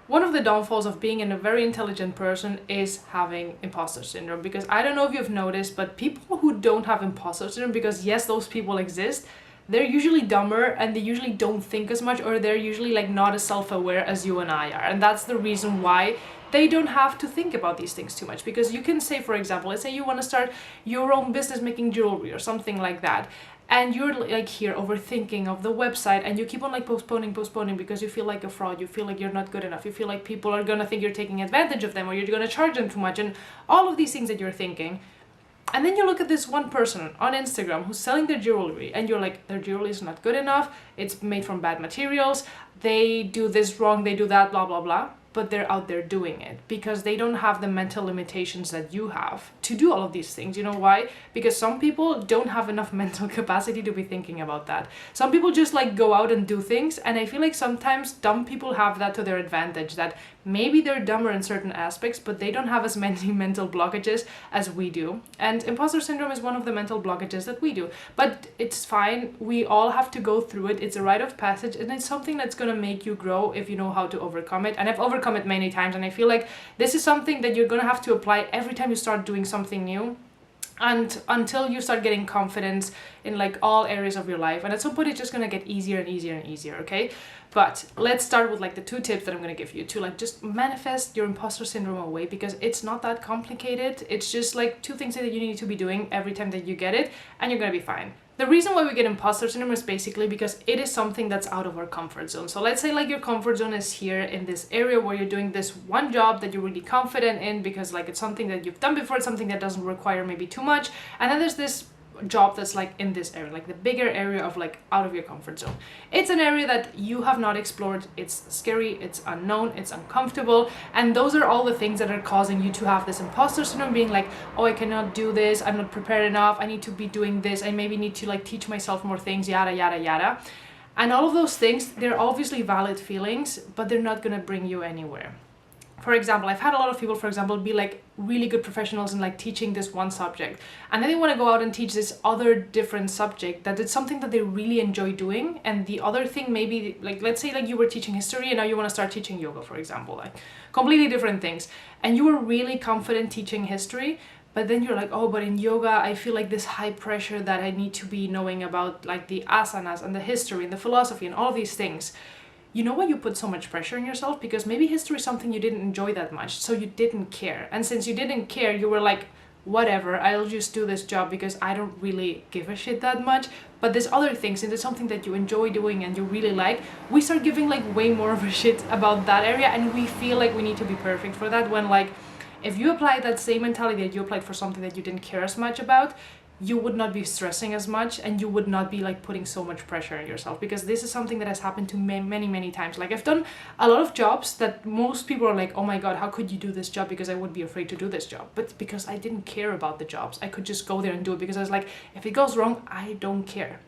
One of the downfalls of being a very intelligent person is having imposter syndrome, because I don't know if you've noticed, but people who don't have imposter syndrome, because yes, those people exist, they're usually dumber and they usually don't think as much, or they're usually like not as self-aware as you and I are. And that's the reason why they don't have to think about these things too much. Because you can say, for example, let's say you want to start your own business making jewelry or something like that, and you're like here overthinking of the website, and you keep on like postponing because you feel like a fraud, you feel like you're not good enough, you feel like people are gonna think you're taking advantage of them, or you're gonna charge them too much, and all of these things that you're thinking. And then you look at this one person on Instagram who's selling their jewelry, and you're like, their jewelry is not good enough, it's made from bad materials, they do this wrong, they do that, blah blah blah. But they're out there doing it because they don't have the mental limitations that you have to do all of these things. You know why? Because some people don't have enough mental capacity to be thinking about that. Some people just like go out and do things, and I feel like sometimes dumb people have that to their advantage, that maybe they're dumber in certain aspects, but they don't have as many mental blockages as we do. And imposter syndrome is one of the mental blockages that we do. But it's fine. We all have to go through it. It's a rite of passage, and it's something that's going to make you grow if you know how to overcome it. And I've overcome it many times, and I feel like this is something that you're going to have to apply every time you start doing something new, and until you start getting confidence in like all areas of your life. And at some point it's just going to get easier and easier and easier, okay? But let's start with like the 2 tips that I'm going to give you to like just manifest your imposter syndrome away, because it's not that complicated. It's just like 2 things that you need to be doing every time that you get it, and you're going to be fine. The reason why we get imposter syndrome is basically because it is something that's out of our comfort zone. So let's say like your comfort zone is here in this area where you're doing this one job that you're really confident in because like it's something that you've done before, it's something that doesn't require maybe too much. And then there's this job that's like in this area, like the bigger area of like out of your comfort zone. It's an area that you have not explored, it's scary, it's unknown, it's uncomfortable, and those are all the things that are causing you to have this imposter syndrome, being like, oh, I cannot do this, I'm not prepared enough, I need to be doing this, I maybe need to like teach myself more things, yada yada yada. And all of those things, they're obviously valid feelings, but they're not gonna bring you anywhere. For example, I've had a lot of people, for example, be like really good professionals in like teaching this one subject, and then they want to go out and teach this other different subject that it's something that they really enjoy doing. And the other thing, maybe like, let's say like you were teaching history and now you want to start teaching yoga, for example, like completely different things. And you were really confident teaching history, but then you're like, oh, but in yoga, I feel like this high pressure that I need to be knowing about like the asanas and the history and the philosophy and all these things. You know why you put so much pressure on yourself? Because maybe history is something you didn't enjoy that much, so you didn't care. And since you didn't care, you were like, whatever, I'll just do this job because I don't really give a shit that much. But there's other things, and it's something that you enjoy doing and you really like, we start giving like way more of a shit about that area, and we feel like we need to be perfect for that, when like, if you apply that same mentality that you applied for something that you didn't care as much about, you would not be stressing as much, and you would not be like putting so much pressure on yourself. Because this is something that has happened to me many times. Like I've done a lot of jobs that most people are like, oh my god, how could you do this job? Because I would be afraid to do this job. But because I didn't care about the jobs, I could just go there and do it because I was like, if it goes wrong, I don't care.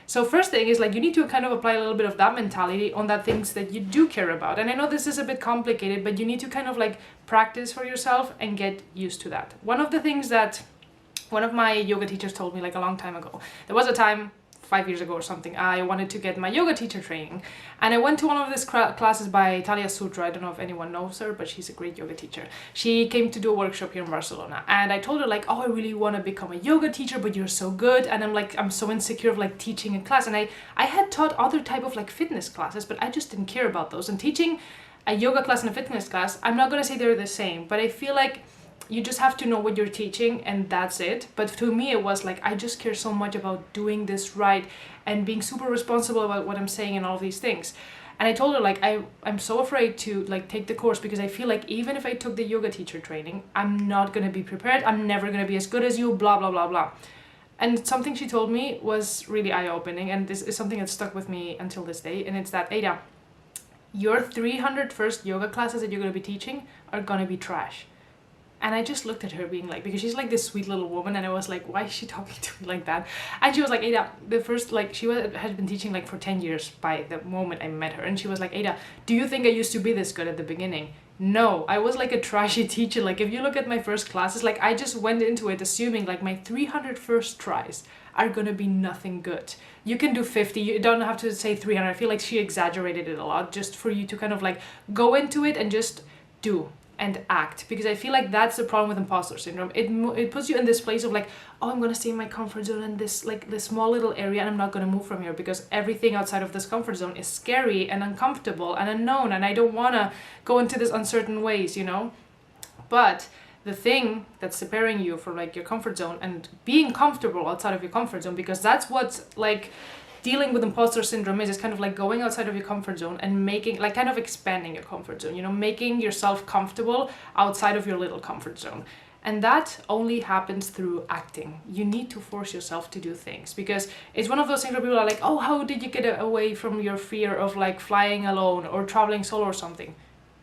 So first thing is like, you need to kind of apply a little bit of that mentality on that things that you do care about. And I know this is a bit complicated, but you need to kind of like practice for yourself and get used to that. One of the things that one of my yoga teachers told me like a long time ago, there was a time 5 years ago or something, I wanted to get my yoga teacher training, and I went to one of these classes by Talia Sutra. I don't know if anyone knows her, but she's a great yoga teacher. She came to do a workshop here in Barcelona, and I told her like, oh, I really want to become a yoga teacher, but you're so good. And I'm like, I'm so insecure of like teaching a class, and I had taught other type of like fitness classes, but I just didn't care about those. And teaching a yoga class and a fitness class, I'm not gonna say they're the same, but I feel like you just have to know what you're teaching, and that's it. But to me it was like, I just care so much about doing this right and being super responsible about what I'm saying and all of these things. And I told her like, I'm so afraid to like take the course, because I feel like even if I took the yoga teacher training, I'm not gonna be prepared, I'm never gonna be as good as you, blah blah blah blah. And something she told me was really eye-opening, and this is something that stuck with me until this day, and it's that, Ada, your 300 first yoga classes that you're gonna be teaching are gonna be trash. And I just looked at her being like, because she's like this sweet little woman, and I was like, why is she talking to me like that? And she was like, Ada, the first, like, had been teaching like for 10 years by the moment I met her. And she was like, Ada, do you think I used to be this good at the beginning? No, I was like a trashy teacher. Like if you look at my first classes, like I just went into it assuming like my 300 first tries, are gonna be nothing good. You can do 50, you don't have to say 300. I feel like she exaggerated it a lot just for you to kind of like go into it and just do and act, because I feel like that's the problem with imposter syndrome. It puts you in this place of like, oh, I'm gonna stay in my comfort zone in this like this small little area, and I'm not gonna move from here because everything outside of this comfort zone is scary and uncomfortable and unknown, and I don't wanna go into this uncertain ways, you know. But the thing that's separating you from like your comfort zone and being comfortable outside of your comfort zone, because that's what's like dealing with imposter syndrome is kind of like going outside of your comfort zone and making like kind of expanding your comfort zone, you know, making yourself comfortable outside of your little comfort zone. And that only happens through acting. You need to force yourself to do things, because it's one of those things where people are like, oh, how did you get away from your fear of like flying alone or traveling solo or something?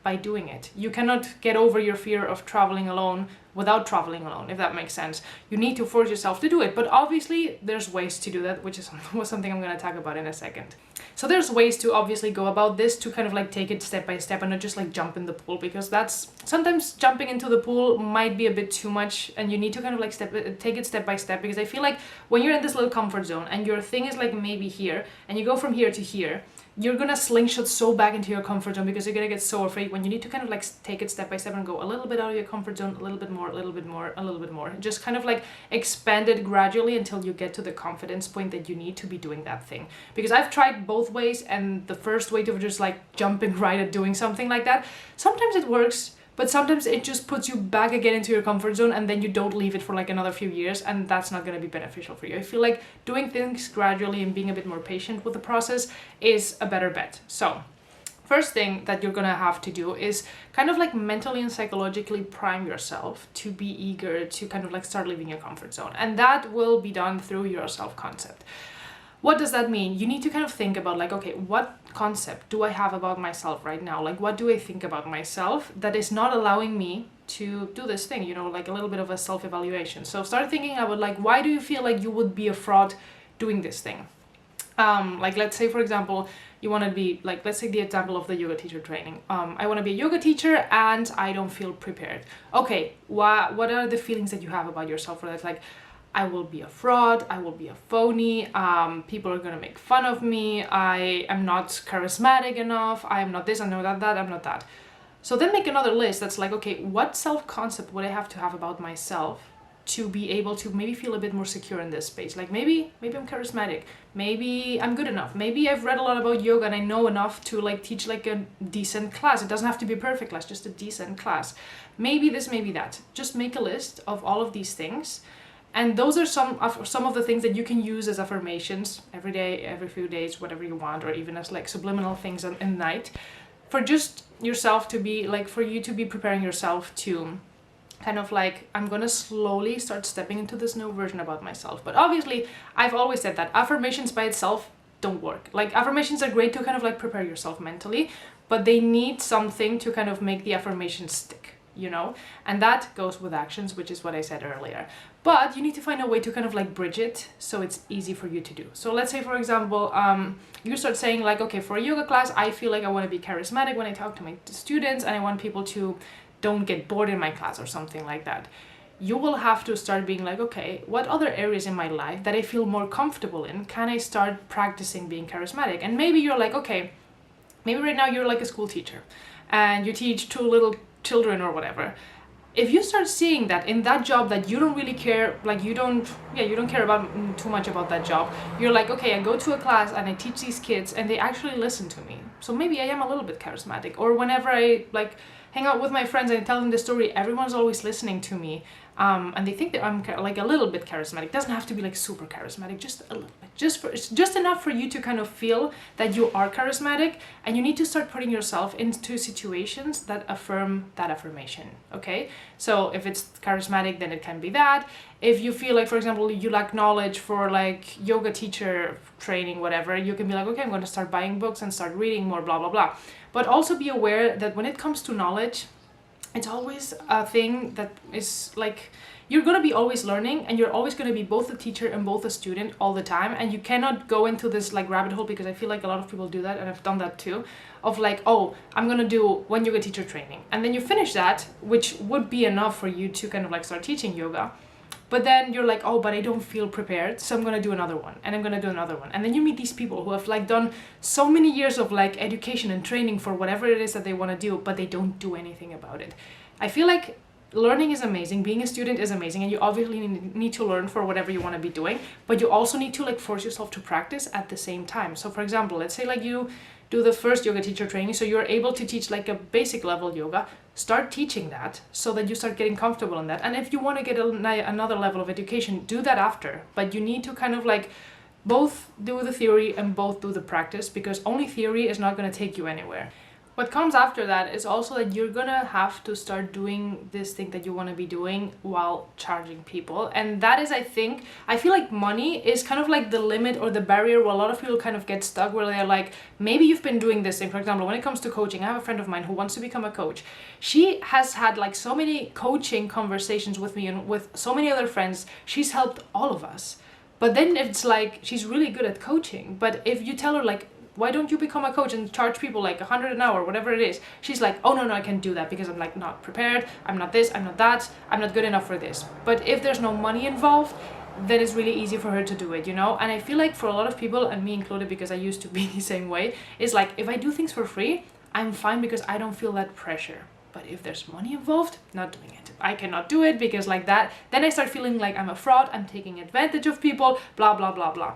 By doing it. You cannot get over your fear of traveling alone without traveling alone, if that makes sense. You need to force yourself to do it, but obviously there's ways to do that, which is something I'm going to talk about in a second. So there's ways to obviously go about this, to kind of like take it step by step and not just like jump in the pool, because that's sometimes jumping into the pool might be a bit too much, and you need to kind of like take it step by step, because I feel like when you're in this little comfort zone and your thing is like maybe here and you go from here to here, you're gonna slingshot so back into your comfort zone because you're gonna get so afraid, when you need to kind of like take it step by step and go a little bit out of your comfort zone, a little bit more, a little bit more, a little bit more. Just kind of like expand it gradually until you get to the confidence point that you need to be doing that thing. Because I've tried both ways, and the first way to just like jumping right at doing something like that, sometimes it works, but sometimes it just puts you back again into your comfort zone, and then you don't leave it for like another few years, and that's not going to be beneficial for you. I feel like doing things gradually and being a bit more patient with the process is a better bet. So first thing that you're gonna have to do is kind of like mentally and psychologically prime yourself to be eager to kind of like start leaving your comfort zone, and that will be done through your self-concept. What does that mean? You need to kind of think about like, okay, what concept do I have about myself right now? Like, what do I think about myself that is not allowing me to do this thing, you know, like a little bit of a self-evaluation. So start thinking about like, why do you feel like you would be a fraud doing this thing? Like, let's say, for example, you want to be like, let's take the example of the yoga teacher training. I want to be a yoga teacher and I don't feel prepared. Okay, what are the feelings that you have about yourself for that? Like, I will be a fraud, I will be a phony, people are gonna make fun of me, I am not charismatic enough, I am not this, I'm not that, I'm not that. So then make another list that's like, okay, what self-concept would I have to have about myself to be able to maybe feel a bit more secure in this space? Like maybe I'm charismatic, maybe I'm good enough, maybe I've read a lot about yoga and I know enough to like teach like a decent class. It doesn't have to be a perfect class, just a decent class. Maybe this, maybe that. Just make a list of all of these things. And those are some of the things that you can use as affirmations every day, every few days, whatever you want, or even as like subliminal things in night, for just yourself to be like, for you to be preparing yourself to kind of like, I'm gonna slowly start stepping into this new version about myself. But obviously, I've always said that affirmations by itself don't work. Like, affirmations are great to kind of like prepare yourself mentally, but they need something to kind of make the affirmation stick, you know? And that goes with actions, which is what I said earlier. But you need to find a way to kind of like bridge it so it's easy for you to do. So let's say, for example, you start saying like, okay, for a yoga class, I feel like I want to be charismatic when I talk to my students, and I want people to don't get bored in my class or something like that. You will have to start being like, okay, what other areas in my life that I feel more comfortable in can I start practicing being charismatic? And maybe you're like, okay, maybe right now you're like a school teacher and you teach 2 little children or whatever. If you start seeing that in that job that you don't really care, like you don't care about too much about that job, you're like, okay, I go to a class and I teach these kids and they actually listen to me. So maybe I am a little bit charismatic. Or whenever I like hang out with my friends and I tell them the story, everyone's always listening to me. And they think that I'm like a little bit charismatic. It doesn't have to be like super charismatic, just a little bit, just enough for you to kind of feel that you are charismatic, and you need to start putting yourself into situations that affirm that affirmation, okay? So if it's charismatic, then it can be that. If you feel like, for example, you lack knowledge for like yoga teacher training, whatever, you can be like, okay, I'm going to start buying books and start reading more, blah, blah, blah. But also be aware that when it comes to knowledge, it's always a thing that is like, you're going to be always learning, and you're always going to be both a teacher and both a student all the time. And you cannot go into this like rabbit hole, because I feel like a lot of people do that, and I've done that too, of like, oh, I'm going to do one yoga teacher training. And then you finish that, which would be enough for you to kind of like start teaching yoga. But then you're like, oh, but I don't feel prepared, so I'm gonna do another one, and I'm gonna do another one. And then you meet these people who have like done so many years of like education and training for whatever it is that they want to do, but they don't do anything about it. I feel like learning is amazing, being a student is amazing, and you obviously need to learn for whatever you want to be doing, but you also need to like force yourself to practice at the same time. So for example, let's say like you do the first yoga teacher training, so you're able to teach like a basic level yoga. Start teaching that so that you start getting comfortable in that. And if you want to get another level of education, do that after. But you need to kind of like both do the theory and both do the practice, because only theory is not going to take you anywhere. What comes after that is also that you're gonna have to start doing this thing that you want to be doing while charging people. And that is, I feel like money is kind of like the limit or the barrier where a lot of people kind of get stuck, where they're like, maybe you've been doing this thing. For example, when it comes to coaching, I have a friend of mine who wants to become a coach. She has had like so many coaching conversations with me and with so many other friends. She's helped all of us. But then it's like, she's really good at coaching. But if you tell her like, why don't you become a coach and charge people like 100 an hour, whatever it is? She's like, oh no, I can't do that because I'm like not prepared. I'm not this, I'm not that. I'm not good enough for this. But if there's no money involved, then it's really easy for her to do it, you know? And I feel like for a lot of people, and me included because I used to be the same way, is like, if I do things for free, I'm fine because I don't feel that pressure. But if there's money involved, not doing it. I cannot do it because like that, then I start feeling like I'm a fraud, I'm taking advantage of people, blah, blah, blah, blah.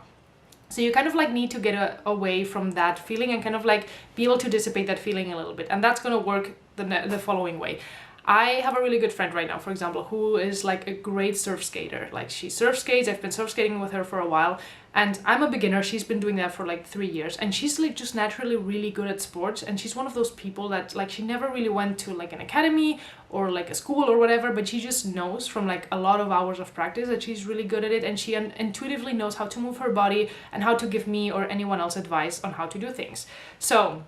So you kind of like need to get away from that feeling and kind of like be able to dissipate that feeling a little bit. And that's going to work the following way. I have a really good friend right now, for example, who is like a great surf skater. Like she surf skates, I've been surf skating with her for a while, and I'm a beginner. She's been doing that for like 3 years, and she's like just naturally really good at sports. And she's one of those people that like, she never really went to like an academy or like a school or whatever, but she just knows from like a lot of hours of practice that she's really good at it, and she intuitively knows how to move her body and how to give me or anyone else advice on how to do things. So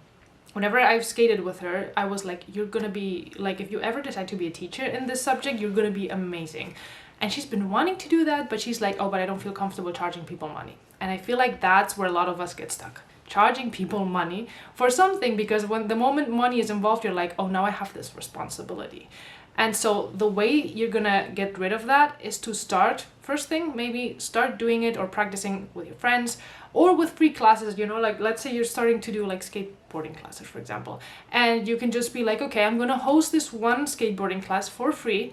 whenever I've skated with her, I was like, you're gonna be like, if you ever decide to be a teacher in this subject, you're gonna be amazing. And she's been wanting to do that, but she's like, oh, but I don't feel comfortable charging people money. And I feel like that's where a lot of us get stuck. Charging people money for something, because when the moment money is involved, you're like, oh, now I have this responsibility. And so the way you're gonna get rid of that is to start, first thing, maybe start doing it or practicing with your friends or with free classes, you know, like let's say you're starting to do like skateboarding classes, for example, and you can just be like, okay, I'm gonna host this one skateboarding class for free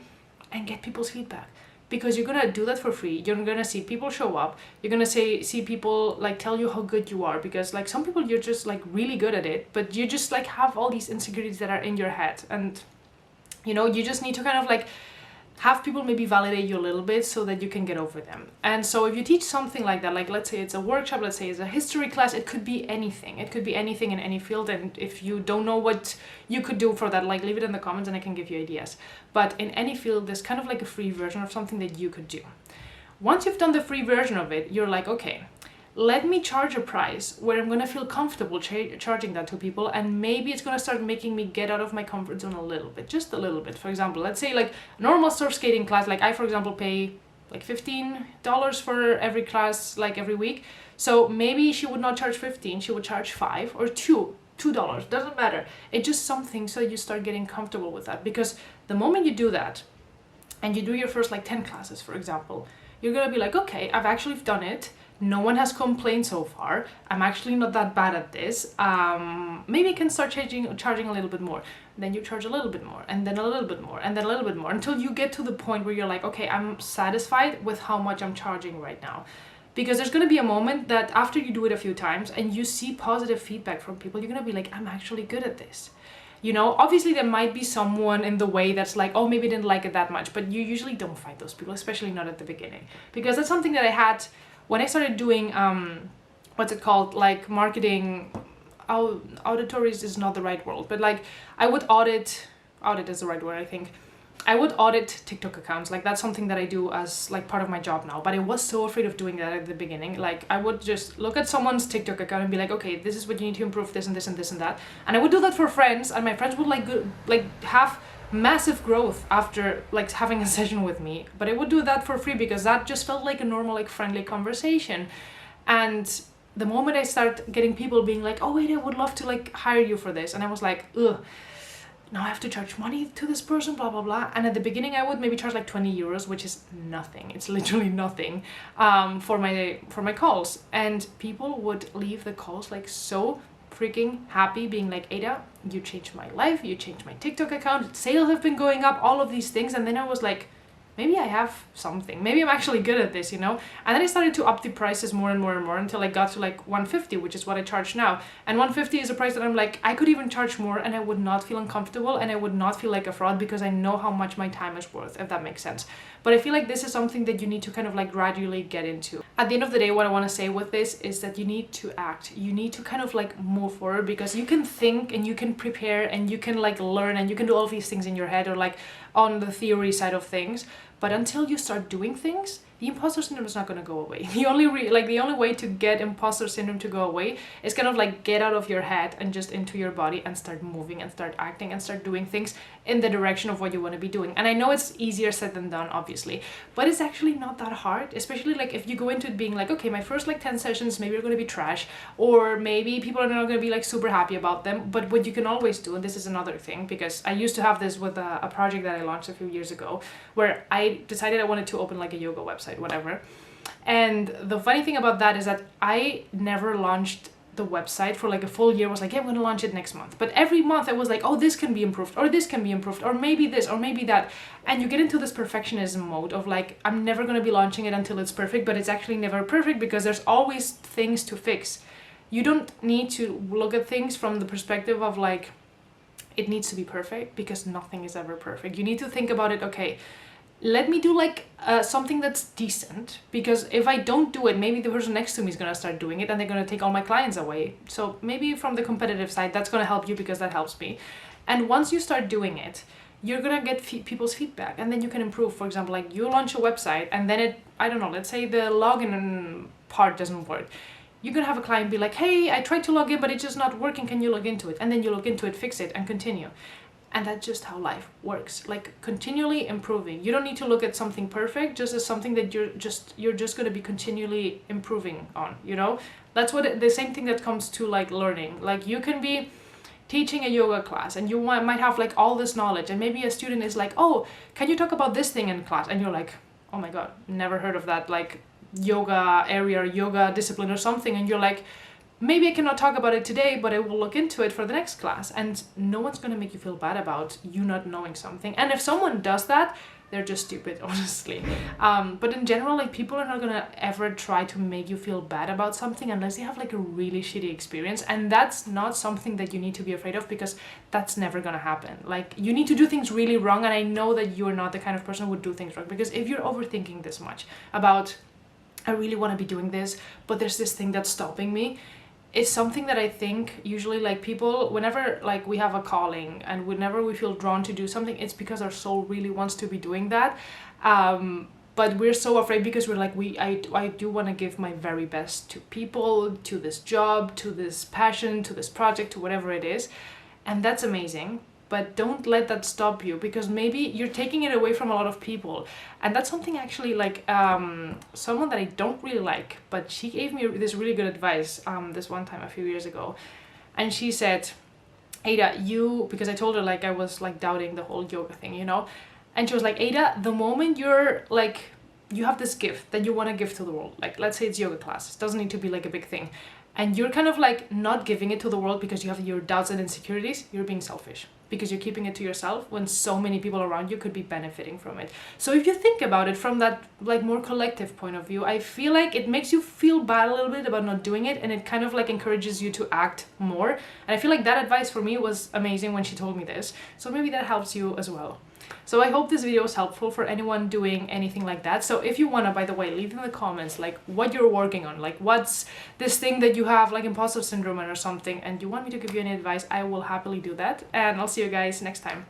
and get people's feedback. Because you're gonna do that for free, you're gonna see people show up, you're gonna see people like tell you how good you are, because like some people you're just like really good at it, but you just like have all these insecurities that are in your head, and you know, you just need to kind of like have people maybe validate you a little bit so that you can get over them. And so if you teach something like that, like let's say it's a workshop, let's say it's a history class, it could be anything. It could be anything in any field. And if you don't know what you could do for that, like leave it in the comments and I can give you ideas. But in any field, there's kind of like a free version of something that you could do. Once you've done the free version of it, you're like, okay, let me charge a price where I'm gonna feel comfortable charging that to people, and maybe it's gonna start making me get out of my comfort zone a little bit, just a little bit. For example, let's say like normal surf skating class, like I, for example, pay like $15 for every class, like every week. So maybe she would not charge 15, she would charge 5 or $2, doesn't matter. It's just something so you start getting comfortable with that, because the moment you do that and you do your first like 10 classes, for example, you're gonna be like, okay, I've actually done it. No one has complained so far. I'm actually not that bad at this. Maybe I can start charging a little bit more. Then you charge a little bit more, and then a little bit more, and then a little bit more, until you get to the point where you're like, okay, I'm satisfied with how much I'm charging right now. Because there's going to be a moment that after you do it a few times and you see positive feedback from people, you're going to be like, I'm actually good at this. You know, obviously there might be someone in the way that's like, oh, maybe I didn't like it that much, but you usually don't find those people, especially not at the beginning. Because that's something that I had when I started doing, what's it called, like marketing, auditories is not the right word, but like I would audit is the right word, I think. I would audit TikTok accounts, like that's something that I do as like part of my job now, but I was so afraid of doing that at the beginning. Like I would just look at someone's TikTok account and be like, okay, this is what you need to improve, this and this and this and that. And I would do that for friends, and my friends would like have massive growth after like having a session with me, but I would do that for free because that just felt like a normal, like friendly conversation. And the moment I start getting people being like, oh wait, I would love to like hire you for this, and I was like, ugh, now I have to charge money to this person, blah, blah, blah. And at the beginning, I would maybe charge like 20 euros, which is nothing. It's literally nothing for my calls. And people would leave the calls like so freaking happy, being like, Ada, you changed my life, you changed my TikTok account, sales have been going up, all of these things. And then I was like, maybe I have something, maybe I'm actually good at this, you know? And then I started to up the prices more and more and more until I got to like 150, which is what I charge now. And 150 is a price that I'm like, I could even charge more and I would not feel uncomfortable and I would not feel like a fraud because I know how much my time is worth, if that makes sense. But I feel like this is something that you need to kind of like gradually get into. At the end of the day, what I want to say with this is that you need to act. You need to kind of like move forward, because you can think and you can prepare and you can like learn and you can do all of these things in your head or like on the theory side of things. But until you start doing things, the imposter syndrome is not going to go away. The only way to get imposter syndrome to go away is kind of like get out of your head and just into your body and start moving and start acting and start doing things in the direction of what you want to be doing. And I know it's easier said than done, obviously, but it's actually not that hard, especially like if you go into it being like, okay, my first like 10 sessions maybe are going to be trash, or maybe people are not going to be like super happy about them. But what you can always do, and this is another thing, because I used to have this with a project that I launched a few years ago, where I decided I wanted to open like a yoga website, whatever. And the funny thing about that is that I never launched the website for like a full year. Was like, yeah, I'm going to launch it next month. But every month I was like, oh, this can be improved, or this can be improved, or maybe this, or maybe that. And you get into this perfectionism mode of like, I'm never going to be launching it until it's perfect, but it's actually never perfect because there's always things to fix. You don't need to look at things from the perspective of like, it needs to be perfect, because nothing is ever perfect. You need to think about it, okay, let me do like something that's decent, because if I don't do it, maybe the person next to me is going to start doing it and they're going to take all my clients away. So maybe from the competitive side, that's going to help you, because that helps me. And once you start doing it, you're going to get people's feedback, and then you can improve. For example, like you launch a website and then I don't know, let's say the login part doesn't work. You're going to have a client be like, hey, I tried to log in, but it's just not working. Can you log into it? And then you log into it, fix it, and continue. And that's just how life works, like continually improving. You don't need to look at something perfect just as something that you're just going to be continually improving on, you know? That's what the same thing that comes to like learning. Like you can be teaching a yoga class and you might have like all this knowledge, and maybe a student is like, oh, can you talk about this thing in class? And you're like, oh my God, never heard of that like yoga area or yoga discipline or something. And you're like, maybe I cannot talk about it today, but I will look into it for the next class. And no one's going to make you feel bad about you not knowing something. And if someone does that, they're just stupid, honestly. But in general, like people are not going to ever try to make you feel bad about something unless they have like a really shitty experience. And that's not something that you need to be afraid of, because that's never going to happen. Like you need to do things really wrong. And I know that you're not the kind of person who would do things wrong, because if you're overthinking this much about, I really want to be doing this, but there's this thing that's stopping me, it's something that I think usually like people, whenever like we have a calling and whenever we feel drawn to do something, it's because our soul really wants to be doing that. But we're so afraid because we're like, I do want to give my very best to people, to this job, to this passion, to this project, to whatever it is. And that's amazing. But don't let that stop you, because maybe you're taking it away from a lot of people. And that's something actually like someone that I don't really like, but she gave me this really good advice this one time a few years ago. And she said, Ada, because I told her like I was like doubting the whole yoga thing, you know? And she was like, Ada, the moment you're like, you have this gift that you want to give to the world, like let's say it's yoga class, it doesn't need to be like a big thing, and you're kind of like not giving it to the world because you have your doubts and insecurities, you're being selfish, because you're keeping it to yourself when so many people around you could be benefiting from it. So if you think about it from that like more collective point of view, I feel like it makes you feel bad a little bit about not doing it, and it kind of like encourages you to act more. And I feel like that advice for me was amazing when she told me this. So maybe that helps you as well. So I hope this video was helpful for anyone doing anything like that. So if you want to, by the way, leave in the comments like what you're working on, like what's this thing that you have like imposter syndrome or something, and you want me to give you any advice, I will happily do that. And I'll see you guys next time.